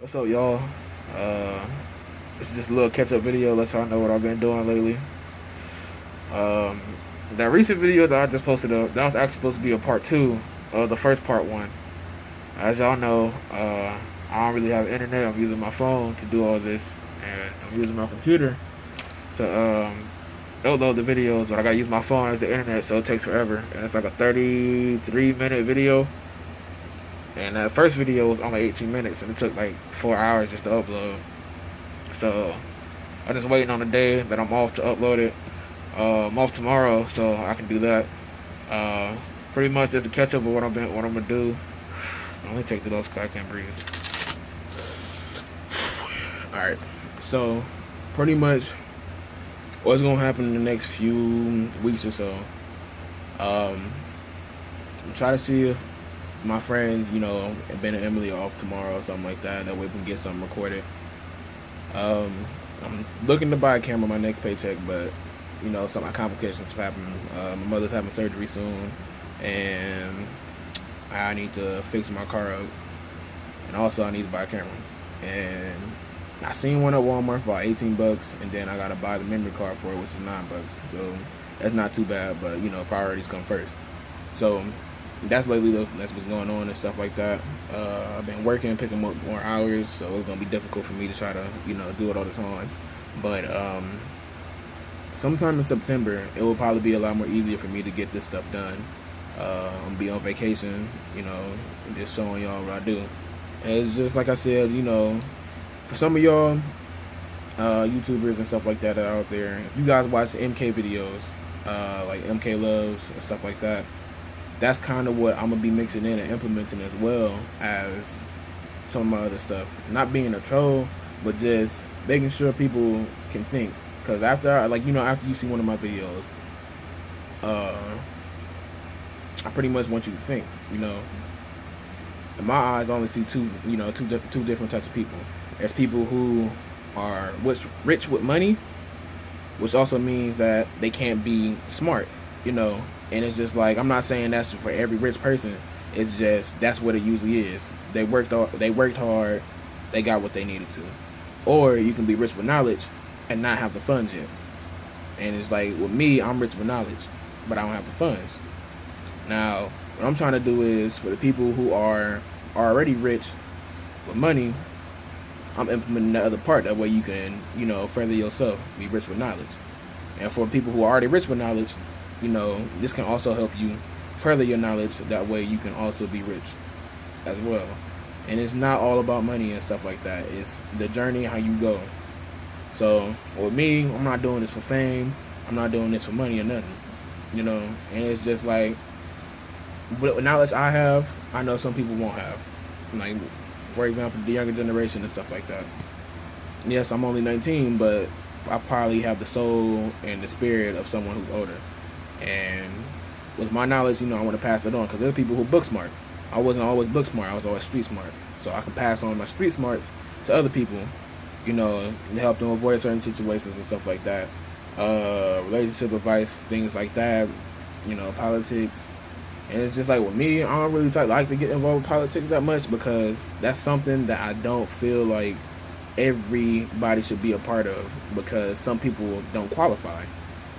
What's up, y'all? Uh, this is just a little catch-up video. Let y'all know what I've been doing lately. Um, that recent video that I just posted up, that was actually supposed to be a part two of the first part one. As y'all know, I don't really have internet. I'm using my phone to do all this, and I'm using my computer to upload the videos. But I gotta use my phone as the internet, so it takes forever. And it's like a 33-minute video. And that first video was only 18 minutes, and it took like 4 hours just to upload. So I'm just waiting on the day that I'm off to upload it. I'm off tomorrow, so I can do that. Uh, Pretty much just a catch up of what I'm gonna do. Let me take the dose because I can't breathe. All right, so pretty much what's gonna happen in the next few weeks or so. Um, Try to see if my friends, Ben and Emily are off tomorrow or something like that. That way we can get something recorded. Um, I'm looking to buy a camera my next paycheck, but some complications have happened. My mother's having surgery soon, and I need to fix my car up, and also I need to buy a camera. And I seen one at Walmart for about 18 bucks, and then I gotta buy the memory card for it, which is 9 bucks. So that's not too bad, but priorities come first. So that's that's what's going on and stuff like that. I've been working, picking up more hours, so it's gonna be difficult for me to try to do it all the time. But sometime in September, it will probably be a lot more easier for me to get this stuff done. I'm gonna be on vacation, just showing y'all what I do. And it's just like I said, for some of y'all YouTubers and stuff like that are out there. If you guys watch MK videos, like MK Loves and stuff like that, that's kind of what I'm gonna be mixing in and implementing as well as some of my other stuff. Not being a troll, but just making sure people can think. Cause after you see one of my videos, I pretty much want you to think. In my eyes, I only see two different types of people. There's people who are rich with money, which also means that they can't be smart. And it's just like, I'm not saying that's for every rich person. It's just that's what it usually is. They worked hard, they got what they needed to. Or you can be rich with knowledge and not have the funds yet. And it's like with me, I'm rich with knowledge, but I don't have the funds. Now, what I'm trying to do is for the people who are already rich with money, I'm implementing the other part. That way you can, further yourself, be rich with knowledge. And for people who are already rich with knowledge, this can also help you further your knowledge. That way you can also be rich as well. And it's not all about money and stuff like that. It's the journey, how you go. So with me, I'm not doing this for fame. I'm not doing this for money or nothing. And it's just like, with knowledge I have, I know some people won't have. Like, for example, the younger generation and stuff like that. Yes, I'm only 19, but I probably have the soul and the spirit of someone who's older. And with my knowledge, I want to pass it on, because there are people who book smart. I wasn't always book smart. I was always street smart. So I can pass on my street smarts to other people, and help them avoid certain situations and stuff like that. Relationship advice, things like that. Politics. And it's just like with me, I don't really like to get involved with politics that much, because that's something that I don't feel like everybody should be a part of, because some people don't qualify.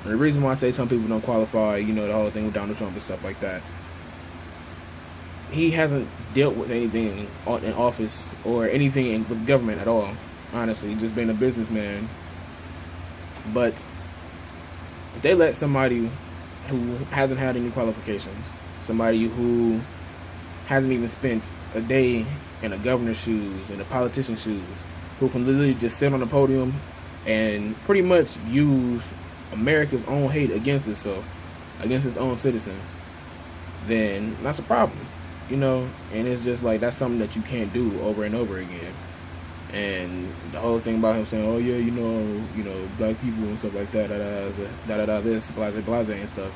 And the reason why I say some people don't qualify, the whole thing with Donald Trump and stuff like that, he hasn't dealt with anything in office or anything with government at all. Honestly, just been a businessman. But if they let somebody who hasn't had any qualifications, somebody who hasn't even spent a day in a governor's shoes, in a politician's shoes, who can literally just sit on the podium and pretty much use America's own hate against itself, against its own citizens, then that's a problem, And it's just like, that's something that you can't do over and over again. And the whole thing about him saying, "Oh yeah, black people and stuff like that, this, blase and stuff,"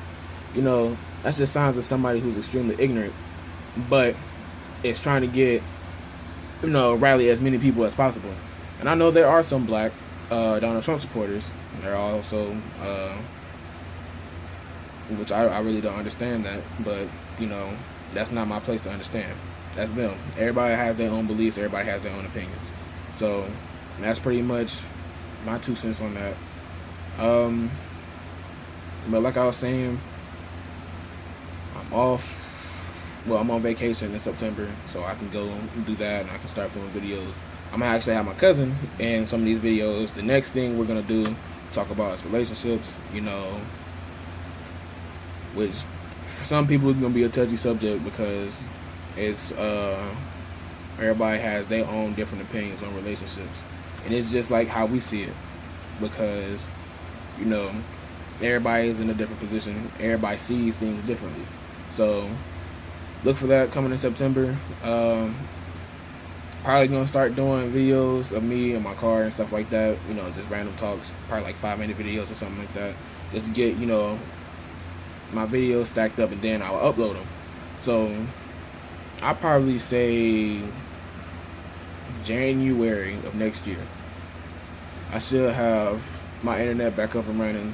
that's just signs of somebody who's extremely ignorant, but it's trying to get, rally as many people as possible. And I know there are some black Donald Trump supporters. There are also, which I really don't understand that, but that's not my place to understand. that's them. Everybody has their own beliefs. Everybody has their own opinions. So that's pretty much my 2 cents on that. But like I was saying, I'm off. Well, I'm on vacation in September, so I can go and do that, and I can start filming videos. I'm gonna actually have my cousin in some of these videos. The next thing we're gonna do, talk about is relationships. You know, which for some people it's gonna be a touchy subject because it's everybody has their own different opinions on relationships, and it's just like how we see it because you know everybody is in a different position. Everybody sees things differently, so look for that coming in September. Probably gonna start doing videos of me in my car and stuff like that. You know, just random talks, probably like 5-minute videos or something like that, just to get my videos stacked up, and then I'll upload them. So I'll probably say January of next year. I should have my internet back up and running.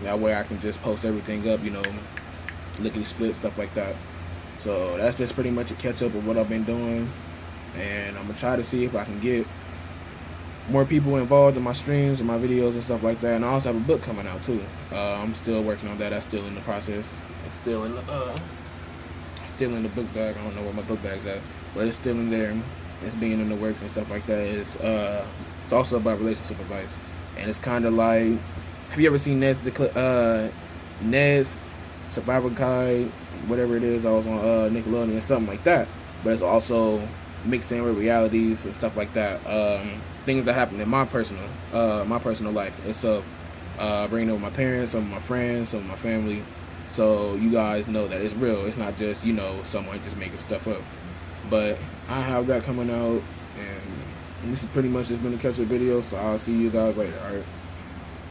That way I can just post everything up, lickety split, stuff like that. So that's just pretty much a catch up of what I've been doing. And I'm going to try to see if I can get more people involved in my streams and my videos and stuff like that. And I also have a book coming out too. I'm still working on that. That's still in the process. It's still in the book bag. I don't know where my book bag's at, but it's still in there. It's being in the works and stuff like that. It's also about relationship advice, and it's kind of like, have you ever seen Ned's Survival Guide, whatever it is? I was on Nickelodeon, something like that. But it's also mixed in with realities and stuff like that. Things that happen in my personal life. And so bringing over my parents, some of my friends, some of my family, so you guys know that it's real. It's not just someone just making stuff up. But I have that coming out, and this is pretty much just been a catch-up video. So I'll see you guys later. All right.